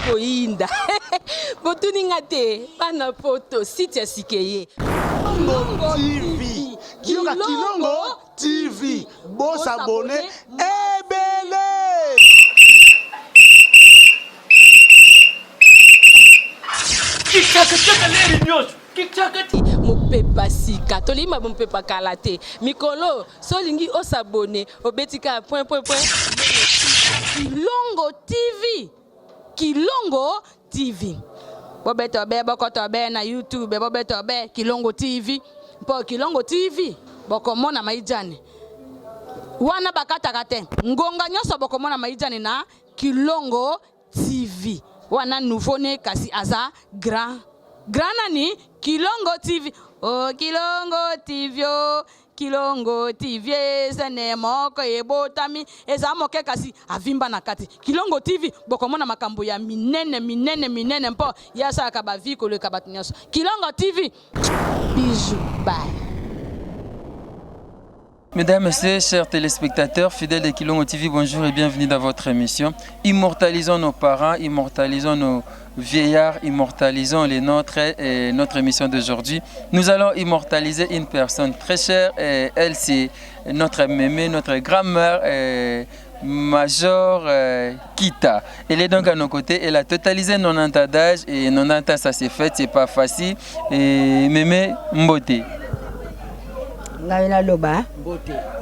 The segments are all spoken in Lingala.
koinda. Botuninga te, bana poto, site sikeye. Kilongo TV. Kilongo TV. Boss abonné, ebele. Mopepa sika tolima mopepa kalate mikolo solingi osabone obetika point Kilongo TV bobeto be bokoto be na YouTube bobeto be Kilongo TV po Kilongo TV bokomona maijane wana bakataka te ngonga nyoso bokomona maijane na Kilongo TV wana nouveau ne kasi aza grand nani Kilongo TV. Oh Kilongo TV, oh Kilongo TV, sene moko ebotami eza moke kasi avimba na kati. Kilongo TV bokomona makambo ya minene mpo yasa akaba viko le kabatinyaso. Kilongo TV. Bisous, bye. Mesdames, Messieurs, chers téléspectateurs, fidèles de Kilongo TV, bonjour et bienvenue dans votre émission. Immortalisons nos parents, immortalisons nos vieillards, immortalisons les nôtres et notre émission d'aujourd'hui. Nous allons immortaliser une personne très chère et elle c'est notre mémé, notre grand-mère Major Kita. Elle est donc à nos côtés, elle a totalisé 90 ans d'âge et 90 ans ça s'est fait, c'est pas facile. Et mémé Mbote. Ngaina loba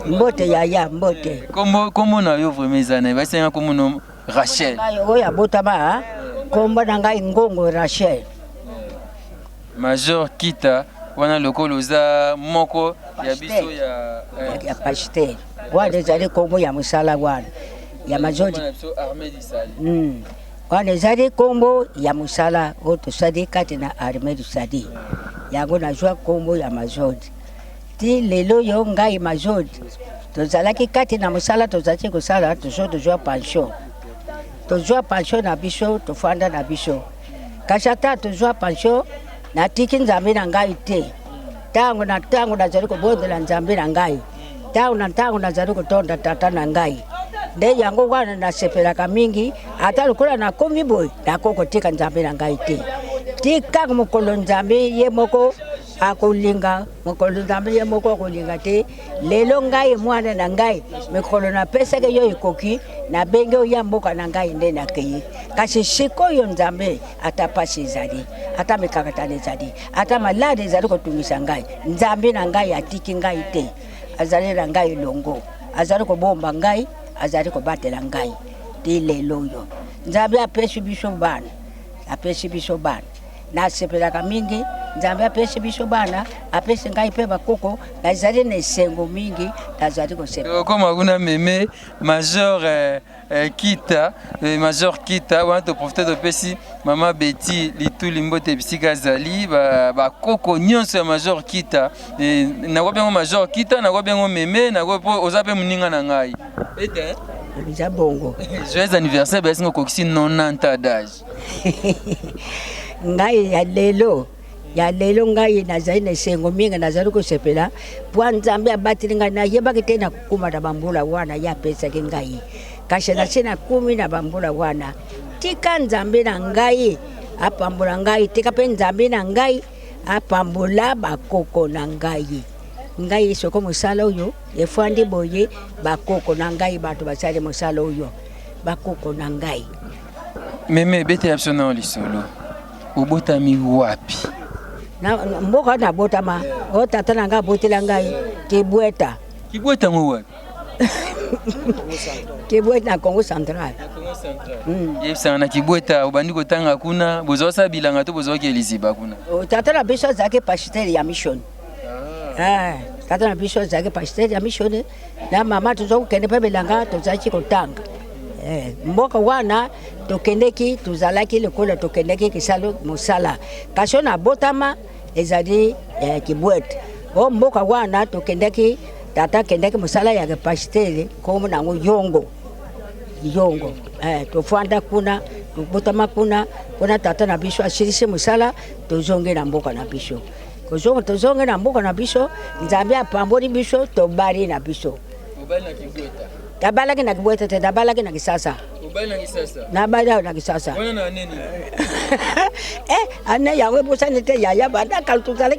mbote ya mbote comment na yo vraiment zana ba senga comme no Rachel oya botama komba ngai ngongo Rachel Major Kita wana lokolo za moko ya biso ya pasteur wana zali kombo ya musala wana ya majodi armée du sali wana zali kombo ya musala oto sadi kati na armée du sadi yango na jwa kombo ya majodi ti lelo yo ngai majodi tozalaki kati na musala tozaki kusala tozwa pension na biso tofanda na biso kashata tozwa pension na tiki nzambe na ngai te tango nazali kobondela nzambe na ngai tango nazali kotonda tata na ngai nde yango wana nasepelaka mingi ata lokola nakomi boye nakokotika nzambe na ngai te tika mokolo nzambe ye moko akolinga mokolo nzambe ye moko akolinga te lelo ngai mwana na ngai mikolo na pesaka yo ekoki na benge oya mboka na ngai nde nakei kasi sikoyo nzambe ata pasi ezali ata mikakatano ezali ata malade ezali kotungisa ngai nzambe na ngai atiki ngai te azali na ngai longo azali kobomba ngai azali kobatela ngai ti lelo yo nzambe apesi biso bana nasepelaka mingi nzambe apesi biso bana apesi ngai mpe bakoko nazali na esengo mingi nazali kosepela koma kuna meme Major Kita wana toprofite topesi mama Betty lituli mbote bisika zali bakoko nyonso ya Major Kita nakwa biango Major Kita nakwa biango meme nakwa po oza mpe moninga na ngai ete biza bongo joyeux anniversaire basinga okokisi 90 d'âge ngai ya lelo ngai nazali na esengo mingi nazali kosepela pwa nzambe abateli ngai nayebaki te na kukuma na bambula wana ye apesaki ngai kasi nasi na kumi na bambula wana tika nzambe na ngai apambula ngai tika mpe nzambe na ngai apambula bakoko na ngai soko mosala oyo efwandi boye bakoko na ngai bato basali mosala oyo bakoko na ngai meme bete ya biso na lisolo obotami wapi na mboka na botama o tata na ngai botela ngai Kibweta ngo wapi Kibweta na Congo Central yebisanga na Kibweta obandi kotanga kuna bozosa bilanga to bozoki eliziba kuna tata na biso azalaki pasteur ya mission tata na biso azalaki pasteur ya mission na mama tozokende mpe bilanga tozalaki kotanga mboka wana tokendeki tozalaki lokola tokendeki kisalo mosala kasi na botama ezali Kibweta o mboka wana tokendeki tata kendeki mosala ya pasteur komo nango yongo tofanda kuna tobotama kuna tata na biso asilisi mosala tozonge na mboka na biso tozonge na mboka na biso nzambe apamboli biso tobali na biso Tabalaki na kibwete te tabalaki na kisasa. Ubali na kisasa. Na bala na kisasa. Wana na nini? Ane yawe busa nite ya banda kaltuzale.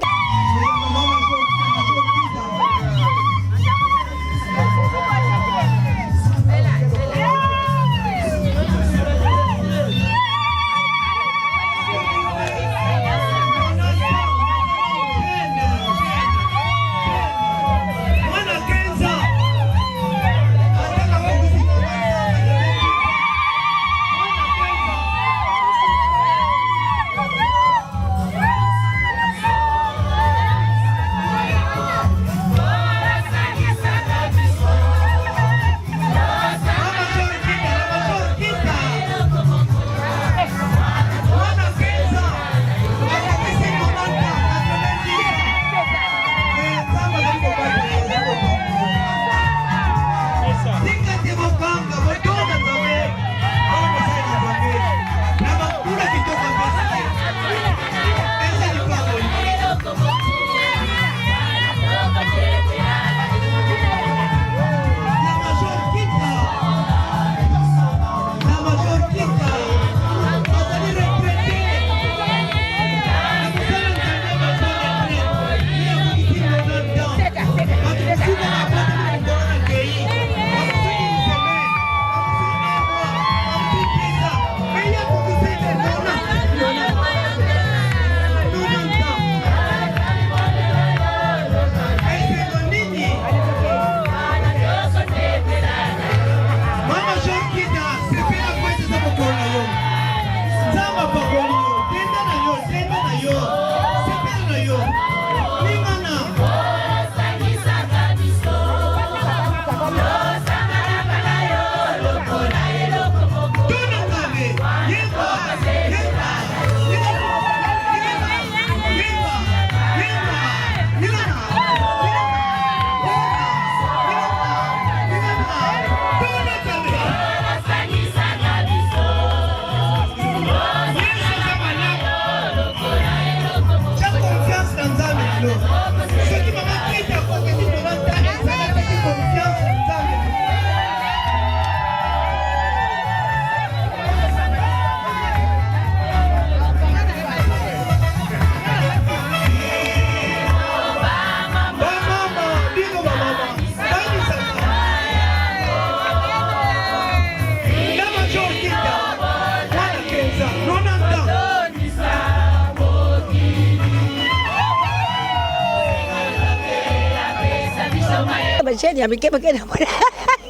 Basheni amekeba kena.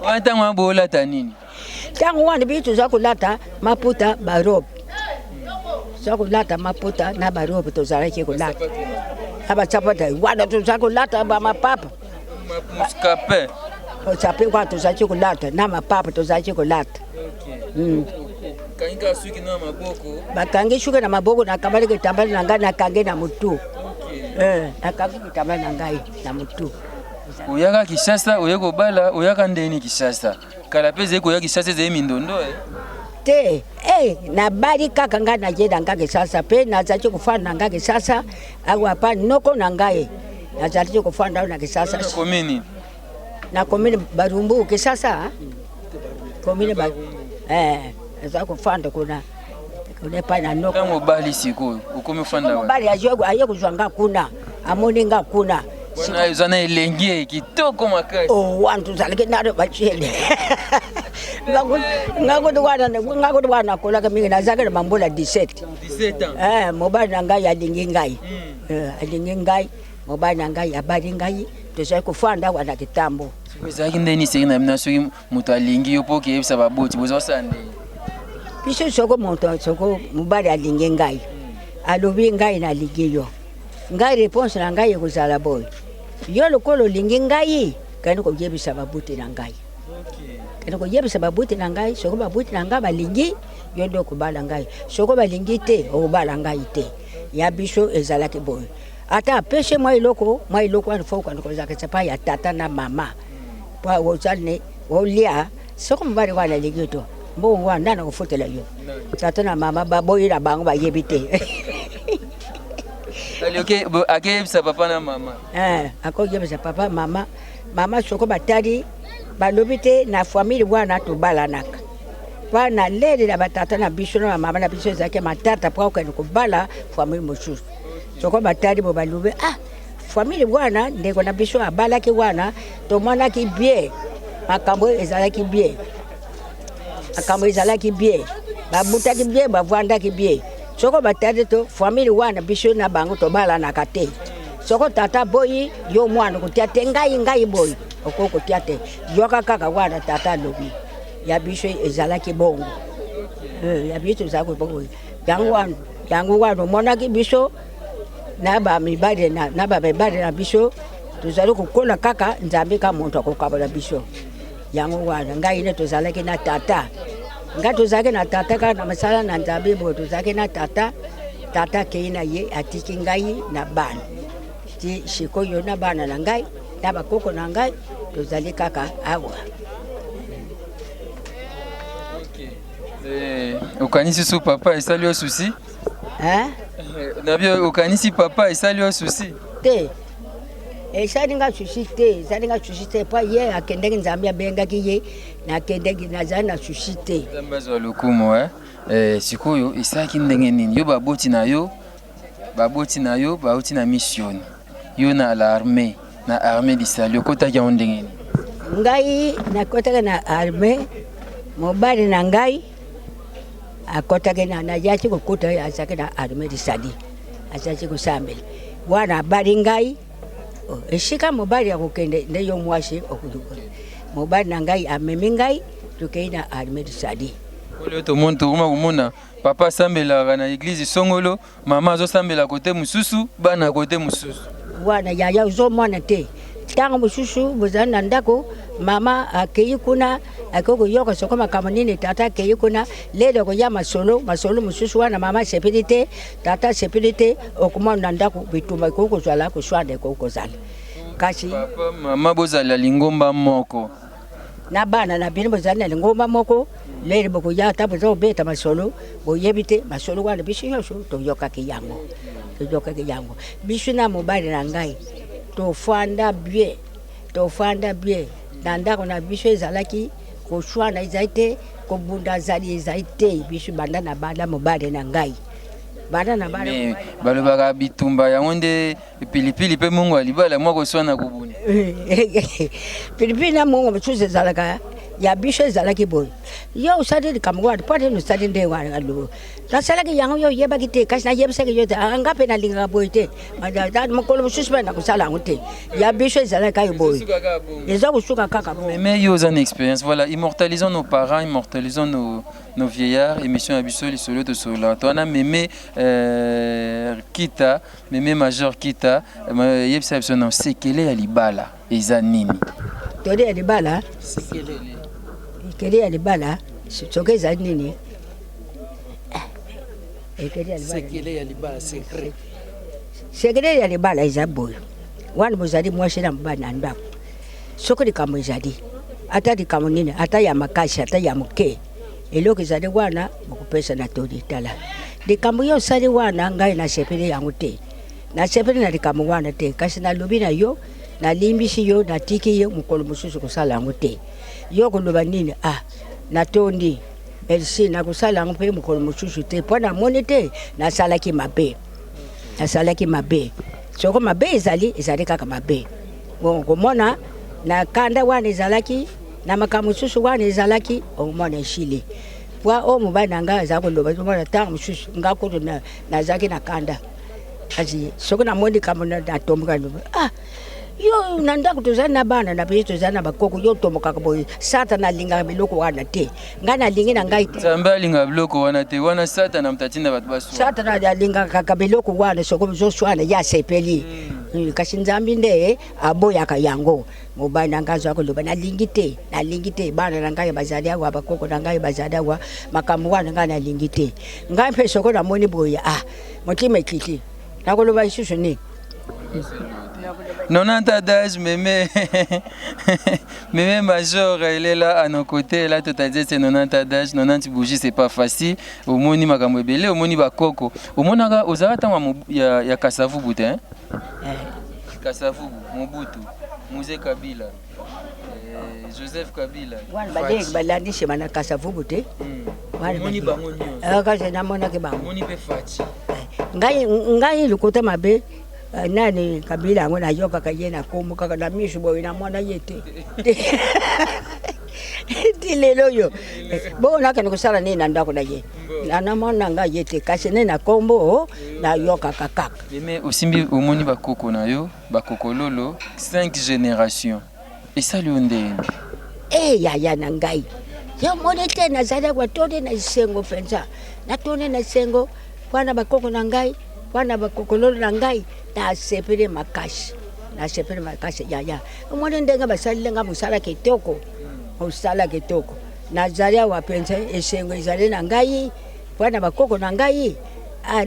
Wanta mwabola tanini. Tangu wana bitu za kulata maputa barob. Za kulata maputa na barob tozalaki kulata. Aba chapata wana tuza kulata ba mapapa. Muskape. Chape kwa tozalaki kulata na mapapa tozalaki kulata. Kainga suki na maboko. Bakangi shuka na maboko na kabali kitambali na ngana kange na mutu. Nakangi kitambali na ngai na mutu. Uyaka Kisasa, uyako bala, uyaka ndeni Kisasa. Kalapeze ko yaki Kisasa ze mindondo Te, na bali kaka ngana jeda ngake sasa pe na zacho kufana ngake sasa au hapa noko na ngai. Na zacho kufana na kisasa. Komini. Na komini Barumbu Kisasa. Komini ba za kufanda kuna pa na noko. Kama bali siko, ukome fanda wa. Bali ayo kuzwanga kuna, amoni nga kuna. Wana yuzana elengie kitoko makasi. Wantu zalike nado bachele. Ngakuti wana kola kami na zake na mambola 17 ans. Mobali na ngai alingi ngai. Alingi ngai, mobali na ngai abali ngai. Toza kufanda wana kitambo. Zaki ndeni sina mina soki mutu alingi yo poke ebisa baboti bozo sande. Biso soko moto soko mobali alingi ngai. Alobi ngai na lingi yo. Ngai réponse na ngai ekozala boy. Yo lokolo lingi ngai kani ko yebisa babuti na ngai. Kani ko yebisa babuti na ngai, soko babuti na ngai balingi yo ndo kubala ngai. Soko balingi te obala ngai te. Ya biso ezalaki boy. Ata peshe mwa iloko anfo kwa niko zaka chapa ya tata na mama. Kwa wozane wolia soko mbali wana lingi to. Mbo wana na kufutela yo. Tata na mama baboyira bango bayebite. Okay, akebisa papa na mama. Akojebisa papa mama. Mama soko batali balobi te na famille wana tobalanaka wana lele na batata na biso na mama na biso ezalaki matata mpo okende kobala famille mosusu soko batali bo balobi famille wana ndeko na biso abalaki wana tomonaki bien makambo ezalaki bien babutaki bien bavandaki bien soko batali to famille wana biso na bango tobalanaka te soko tata boyi yo mwana kotia te ngai boyi okoko tia te yoka kaka wana tata lobi ya biso ezalaki bongo ya biso ezalaki bongo yango wana monaki biso na ba mibale na biso tozali kokola kaka nzambe ka muntu akokabola biso yango wana ngai ne tozalaki na tata ngai tozalaki na tata kaka na masala na nzambe bo tozalaki na tata kei na ye atiki ngai na bana ti sikoyo na bana na ngai na bakoko na ngai tozali kaka awa. Okanisi su papa esali yo susi? Nabio okanisi papa esali yo susi? Te. Esali nga susi te pa ye akendeki nzambe abengaki ye na akendeki nazali na susi te. Nzambe azwa lokumu sikoyo esaki ndenge nini? Yo baboti na yo bauti na mission. Yo na l'armée na armée d'Israël okotaki yango ndenge nini? Ngai nakotaki na armée mobali na ngai akotaki na yaki kokota azaki na armée d'Israël azaki kosambela wana abali ngai esika mobali akokende nde yo mwasi okuluka mobali na ngai amemi ngai tokei na armée d'Israël. Ole to monto komona papa sambelaka na église songolo mama azosambela kote mususu bana kote mususu wana yaya uzomona te tango mususu bozali na ndako mama akei kuna akokoyoka soko makambo nini tata akei kuna lelo koya masolo mususu wana mama sepeli te tata sepeli te okomona na ndako bitumba ekokozala koswanda ekokozala kasi papa mama bozala lingomba moko na bana na bino bozali na lingomba moko lelo bokoya ata bozobeta masolo boyebi te masolo wana biso nyonso toyokaki yango biso na mobali na ngai tofanda bien na ndako na biso ezalaki koswana ezali te kobunda azali ezali te biso banda na banda mobali na ngai balobaka bitumba yango nde pilipili mpe mungu ya libala mwa koswana kobuni pilipili na mungu mosusu ezalaka ya biso ezalaki boye yo osali likambo wana mpo te nosali nde wana alubo nasalaki yango yo oyebaki te kasi nayebisaki yo te anga mpe nalingaka boye te mokolo mosusu mpe nakosala yango te ya biso ezalaki kaka boye eza kosuka kaka boye. Mais yo oza na expérience voilà immortalisons nos parents immortalisons nos vieillards émission ya biso lisolo tosolola towana meme kita meme major kita yebisa biso na sekele ya libala eza nini? Tode ya libala sekele ya libala soki ezali nini? Sekele ya libala eza boye wana bozali mwasi na mobali na ndako soki likambo ezali ata likambo nini ata ya makasi ata ya moke eloko ezali wana bokopesa na todi tala likambo yo osali wana ngai nasepeli yango te nasepeli na likambo wana te kasi nalobi na yo nalimbisi yo natiki yo mokolo mosusu kosala yango te yo koloba nini natondi elsi nakosala yango mpe mokolo mosusu te mpo namoni te nasalaki mabe soko mabe ezali kaka mabe komona na kanda wana ezalaki na makambo mosusu wana ezalaki okomona eshili pwa o mobali na ngai azala koloba omona ntango mosusu ngai kutu nazalaki na kanda kasi soki namoni likambo natomboka yo na ndako tozali na bana na biso tozali na bakoko yo tombokaka boye satana alingaka biloko wana te ngai nalingi na ngai te nzambe alingaka biloko wana te wana satana mutatinda bato baswa satana alingaka kaka biloko wana soko bozoswana ye asepeli kasi nzambe nde aboyaka yango mobali na ngai azwa koloba nalingi te bana na ngai bazali awa bakoko na ngai bazali awa makambo wana ngai nalingi te ngai mpe soko namoni boye motima ekiti nakoloba lisusu nini 90 d'âge, mémé major, elle est là à nos côtés. Là, tout à dit c'est 90 d'âge, 90 bougies, c'est pas facile. Au moni makamwebele, au moni bakoko. Au monaga, aux arata ya kasavu boutin. Kasavu, Mobutu, Musée Kabila. Joseph Kabila. Wana badeki balandishe manakasa vubu te. Moni bango nyonso. Kasi namonaki bango. Moni pe Fachi. Ngai lukuta mabe nani Kabila yango nayoka kaye na komo kaka na misu boye na mwana yete. Dilelo yo. Bona kana kusala nini na ndako na ye. Na mwana ngai yete kasi nena kombo na yoka kakaka. Mais osimbi omoni bakoko na yo, bakoko lolo 5 générations. Et ça lui onde. Ya na ngai. Ya mone tena zada kwa tone na sengo fenza. Na tone na sengo wana bakoko na ngai, wana bakoko lolo na ngai na sepele makashi. Na sepele makashi ya. Mone ndenga basali nga musala kitoko. Musala kitoko. Na zalia wapenza esengo izale na ngai, wana bakoko na ngai.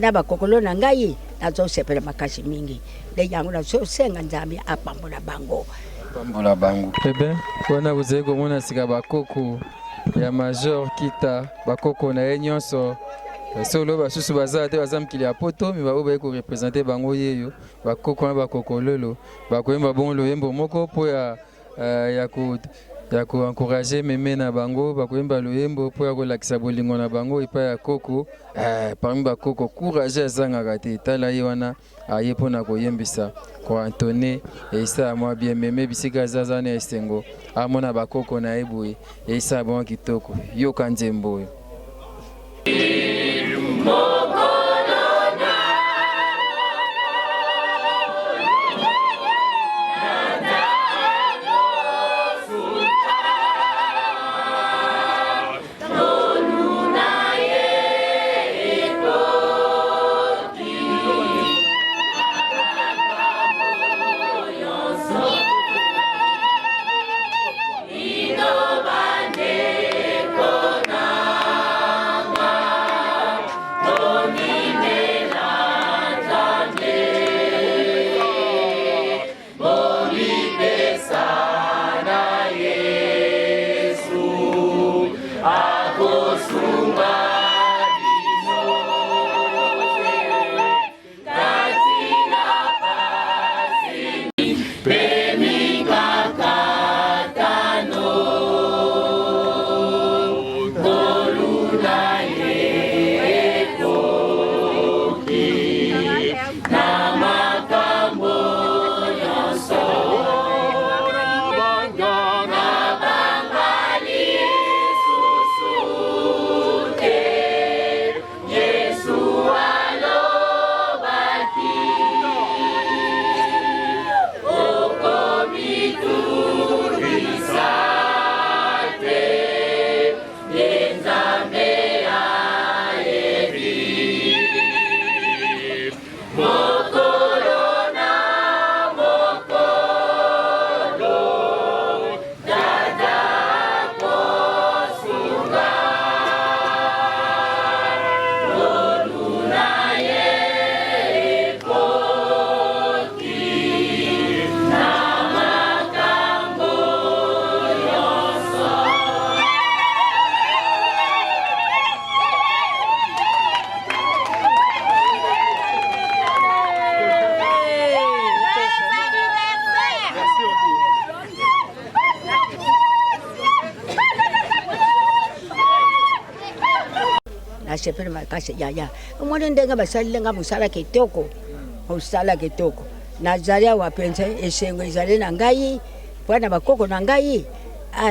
Na bakoko lolo na ngai na zo sepele makashi mingi. De yangu na so senga nzambi apambola bango. Pambola bango. Bebe, wana buzeye komona sika bakoko ya Major Kita, bakoko na ye nyonso. Solo basusu baza te baza mkili ya poto, mi babo baye ko représenter bango yeyo. Bakoko na bakoko lolo, bakoyemba bon loyembo moko po ya ko encourager meme na bango, bakoyemba loyembo po ya ko lakisa bolingo na bango epa ya koko. Parmi bakoko courage azangaka te tala ye wana aye pona koyembisa ko Antone esa mwa bien meme bisika zaza na esengo amona bakoko na eboye esa bon kitoko yoka nzembo. Sepele makasi ya. Mwana ndenga basali nga musala kitoko. Musala kitoko. Na zalia wapenza esengo izale na ngai, wana bakoko na ngai,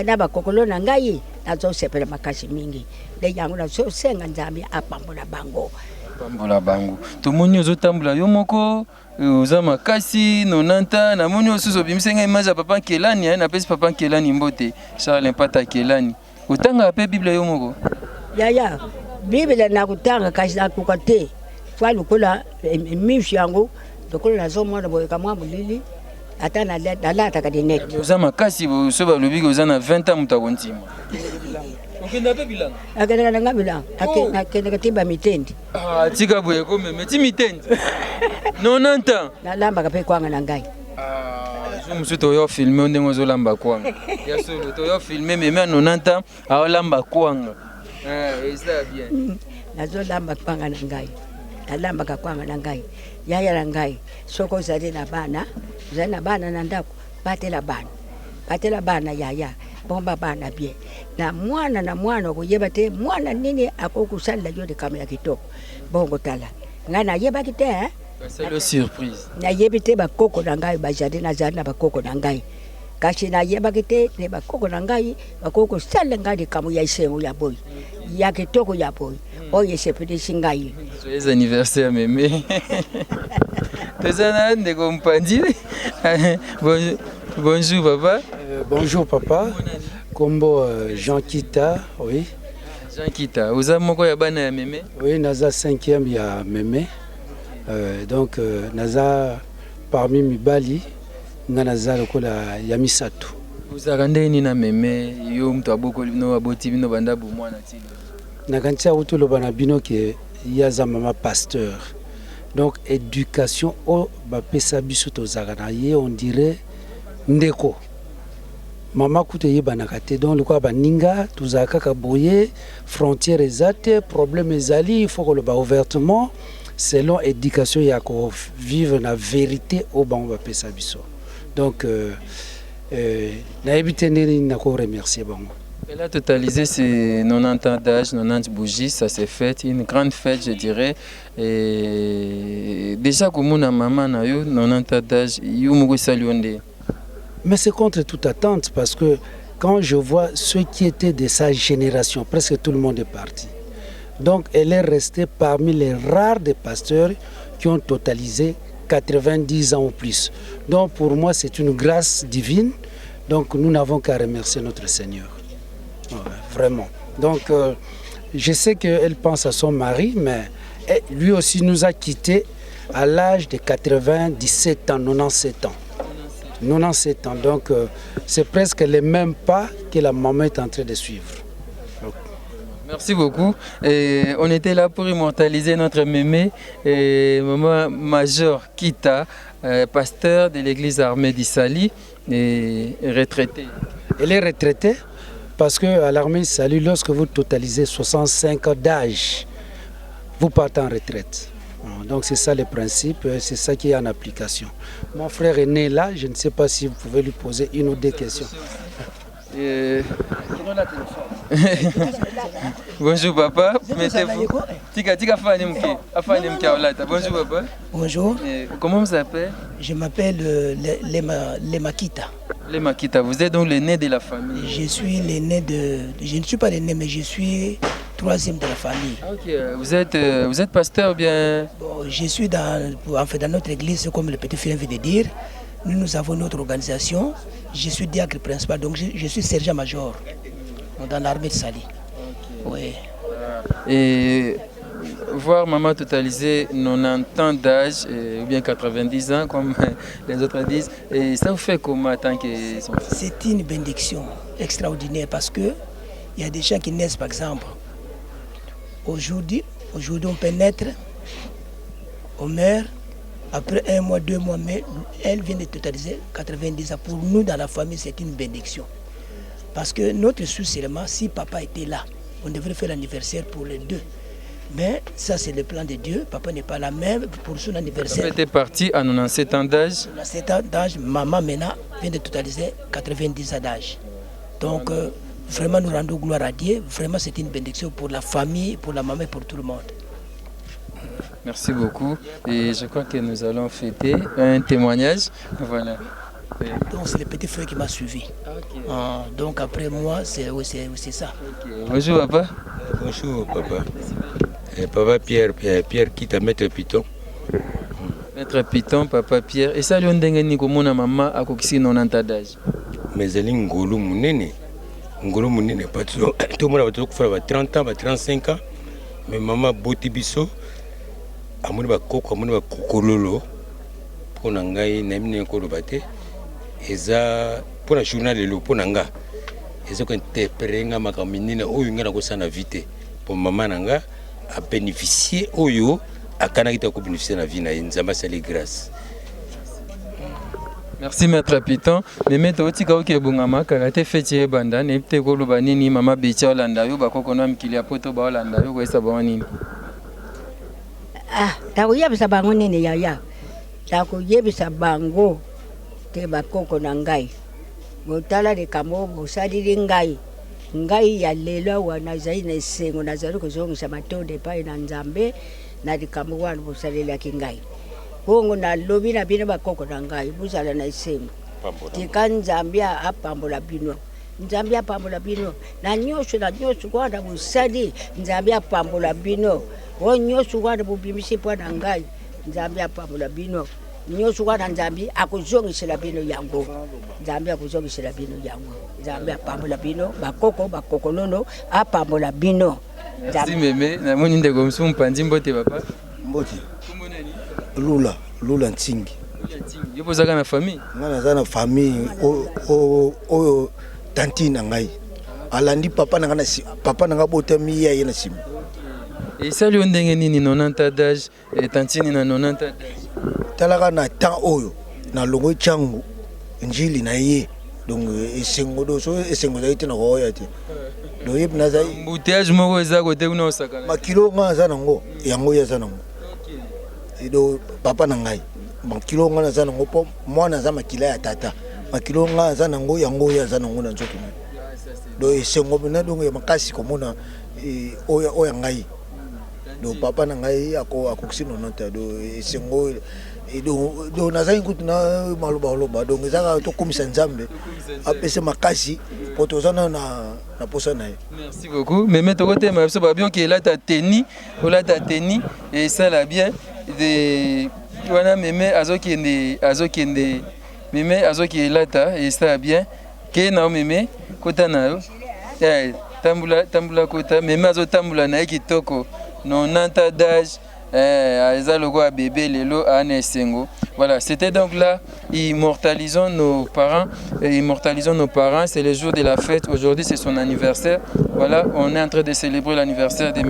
na bakoko lo na ngai, na zo sepele makasi mingi. De yangu na so senga nzambi apambola bango. Pambola bango. Tomoni ozotambula yo moko oza makasi 90 na moni osusu bimsenga image ya papa Kelani na pesi papa Kelani mbote Charles Mpata Kelani. Otanga pe Bible yo moko. Ya. Biblia na kutanga kasi na kukate. Kwa lukula mishi yangu lukula na zo mwana boye kama mulili ata na lata kadineti. Oza makasi bo so ba lobi oza na 20 ans mutakontima. Okenda pe bilanga. Akenda nga bilanga. Akenda katiba mitendi. Tika boye ko meti mitendi. 90 ans. Na lamba kape kwanga na ngai. Zo musu to yo filmer ndenge zo lamba kwanga. Ya solo to yo filmer meme 90 ans a lamba kwanga. Ça bien. Nazo lamba kwanga na ngai. Alamba kakwanga na ngai. Yaya na ngai. Soko zali na bana na ndako batela bana. batela bana yaya bomba bana bien na mwana kuyeba te mwana nini akokusalela yo likama ya kitoko bongo tala ngai nayebaki te C'est le surprise. nayebi te bakoko na ngai bazali nazali na bakoko na ngai kasi nayebaki te ne bakoko na ngai bakokosalela ngai likamo ya esengo ya boyi ya kitoko ya boyi oyo esepelisi ngai. Joyeux anniversaire mémé. Tozana ndeko mpandi. Bonjour papa. Bonjour papa. Kombo Jean Kita, oui. Jean Kita, oza moko ya bana ya mémé? Oui, naza 5e ya mémé. Donc naza parmi mibali nga naza lokola ya misato. Ozaka ndeni na mémé yo mtu aboko bino aboti bino banda bu mwana ti. Nakantia utulo bana bino ke yaza mama pasteur. Donc éducation o bapesa biso tozaka na ye on dirait ndeko. Mama kuto yebanaka te donc le quoi baninga tozaka ka boye frontière ezate problème ezali il faut que le ba ouvertement selon éducation ya ko vivre na vérité au ban bapesa biso. Donc na ebite ndeni na ko remercier bango. Elle a totalisé ses 90 ans d'âge, 90 bougies, ça s'est fait, une grande fête je dirais. Et déjà comme mon maman na yo 90 ans d'âge, yo mo salionde. Mais c'est contre toute attente parce que quand je vois ceux qui étaient de sa génération, presque tout le monde est parti. Donc elle est restée parmi les rares des pasteurs qui ont totalisé 90 ans ou plus. Donc pour moi c'est une grâce divine. Donc nous n'avons qu'à remercier notre Seigneur. Ouais, vraiment. Donc je sais qu'elle pense à son mari, mais lui aussi nous a quittés à l'âge de 97 ans, 97 ans. 97 ans, donc c'est presque les mêmes pas que la maman est en train de suivre. Donc. Merci beaucoup. Et on était là pour immortaliser notre mémé, maman Major Kita, pasteur de l'église armée d'Issali, et retraitée. Elle est retraitée parce qu'à l'armée d'Issali, lorsque vous totalisez 65 ans d'âge, vous partez en retraite. Donc c'est ça le principe, c'est ça qui est en application. Mon frère est né là, je ne sais pas si vous pouvez lui poser une ou deux questions. Bonjour papa, mettez-vous. Bonjour papa. Bonjour. Comment vous appelez? Je m'appelle Lema Kita. Lema Kita, vous êtes donc l'aîné de la famille? Je suis l'aîné de... Je ne suis pas l'aîné, mais je suis troisième de la famille. Ok, vous êtes pasteur ou bien? Bon, je suis dans notre église, comme le petit frère vient de dire. Nous avons notre organisation. Je suis diacre principal, donc je suis sergent-major dans l'armée de Sali. Okay. Oui. Et voir maman totaliser 90 ans d'âge, ou bien 90 ans, comme les autres disent, et ça vous fait comment tant que son fils? C'est une bénédiction extraordinaire parce que il y a des gens qui naissent, par exemple, aujourd'hui on peut naître, on meurt, après 1 mois, 2 mois, mais elle vient de totaliser 90 ans. Pour nous, dans la famille, c'est une bénédiction. Parce que notre souci, seulement, si papa était là, on devrait faire l'anniversaire pour les deux. Mais ça, c'est le plan de Dieu. Papa n'est pas là même pour son anniversaire. Papa était parti à 97 ans d'âge. 97 ans d'âge, maman maintenant vient de totaliser 90 ans d'âge. Donc, vraiment, nous rendons gloire à Dieu. Vraiment, c'est une bénédiction pour la famille, pour la maman et pour tout le monde. Merci beaucoup. Et je crois que nous allons fêter un témoignage. Voilà. Donc c'est le petit frère qui m'a suivi. Okay. Donc après moi, c'est ça. Okay. Bonjour papa. Bonjour papa. Papa Pierre Kita, Maître Piton. Maître Piton, papa Pierre. Et ça, lui, on dit que mon maman a coxé 90 ans d'âge. Mais elle est ngolo munene. Ngolo munene. Tout le monde a 30 ans, 35 ans. Mais maman Botibiso. Amuni ba koko amuni ba kokololo pona ngai na mine ko lobate eza pona journal le pona nga eza ko interpréter nga makaminina oyo nga na ko sana vite pour maman nanga a bénéficier oyo akana kita ko bénéficier na vie na nzamba sali grâce. Merci maître Piton. Mais to tika oke bungama karate fetier banda ne te ko loba nini mama becha olanda yo ba koko na mkili apoto ba olanda yo ko esa ba nini. Takuyebisa bango nini yaya takuyebisa bango te bakoko na ngai botala likambo bosalili ngai ya lelo wana zai na esengo nazali kozongisa matonde epai na Nzambe na likambo wana bosalelaki ngai bongo nalobi na bino bakoko na ngai bozala na esengo tika Nzambe apambola bino Nzambe apambola bino na nyonso wana bosali Nzambe apambola bino o nyonso wana bobimisi mpo na ngai Nzambe apambola bino nyonso wana Nzambe akozongisela bino yango Nzambe akozongisela bino yango Nzambe apambola bino bakoko nono apambola bino Merci Mémé na moni ndeko msu mpanzi mbote papa mbote lula Ntingi yo pozaka na famille ngana za na famille o tanti na ngai alandi papa na nga botami ya na sim et sali on ndenge nini 90 d'âge et tantini na 90 d'âge talaka na temps oyo na longo changu njili na ye donc esengo do so esengo za ite na roya te do yeb na za mbouteillage moko eza kote kuna osaka makilo nga za nango yango ya za nango do papa na ngai makilo nga za nango po mwana za makila ya tata makilo nga za nango yango ya za nango na nzoto do esengo bina donc ya makasi komona oya ngai do papa na ngai akokisi nonota do esengo do nazali kutu na maloba donc ezaka tokomisa Nzambe apese makasi po tozana na posa na ye. Merci beaucoup. Mémé tokotema biso ba bien que là ta teni et ça la bien de wana Mémé azokende Mémé azokilata et ça bien que na Mémé kota na yo tambula kota Mémé azotambula na kitoko 90 d'âge bébé lelo ane sengo. Voilà, c'était donc là immortalisons nos parents, c'est le jour de la fête. Aujourd'hui, c'est son anniversaire. Voilà, on est en train de célébrer l'anniversaire de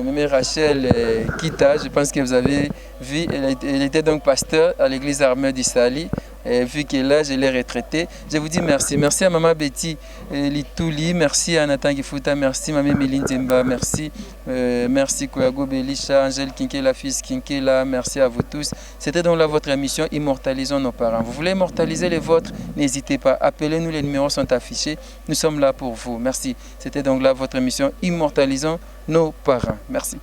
Mémé Rachel Kita. Je pense que vous avez vu, elle était donc pasteur à l'église armée d'Issali. Vu que là, je l'ai retraité, je vous dis merci. Merci à Maman Betty Litouli, merci à Nathan Gifuta, merci Maman Méline Zemba, merci. Merci Kouago Belisha, Angèle Kinkela, fils Kinkela, merci à vous tous. C'était donc là votre émission Immortalisons nos parents. Vous voulez immortaliser les vôtres? N'hésitez pas, appelez-nous, les numéros sont affichés. Nous sommes là pour vous. Merci. C'était donc là votre émission Immortalisons nos parents. Merci.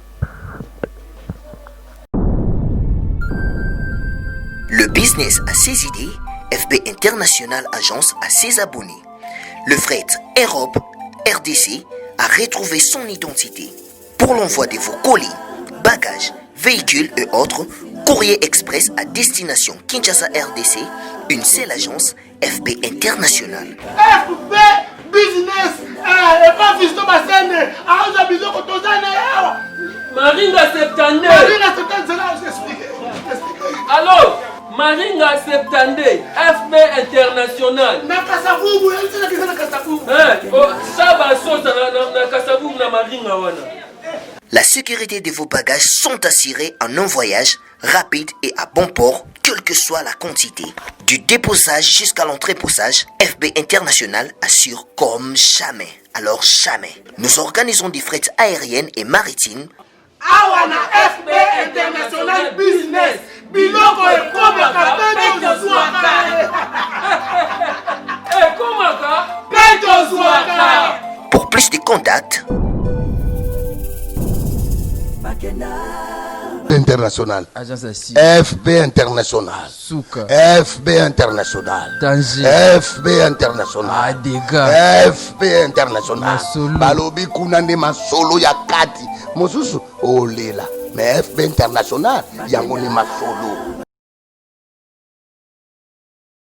Le business a ses idées, FB International Agence a ses abonnés. Le fret Europe, RDC, a retrouvé son identité. Pour l'envoi de vos colis, bagages, véhicules et autres, courrier express à destination Kinshasa RDC, une seule agence, FB International. FB Business, et pas Fisto Bassene, à Bizot Kotozane. Maringa 72. Maringa 72, c'est là, j'explique. Alors Maringa 72, FB International. Na Kasavubu, elle dit que na Kasavubu. Ça va sauter na Kasavubu na Maringa wana. La sécurité de vos bagages sont assurées en un voyage rapide et à bon port, quelle que soit la quantité. Du déposage jusqu'à l'entreposage, FB International assure comme jamais. Alors jamais. Nous organisons des frais aériennes et maritimes. Awana FB International Business. Biloko e komaka peto zwaka. E komaka peto zwaka. Pour plus de contacts, International. FB International. Souka. FB International. Danger. FB International. Dégâts. FB International. Masolo. Balobi kunande masolo ya kati. Mosusu olela. Mais FB International yango ni masolo.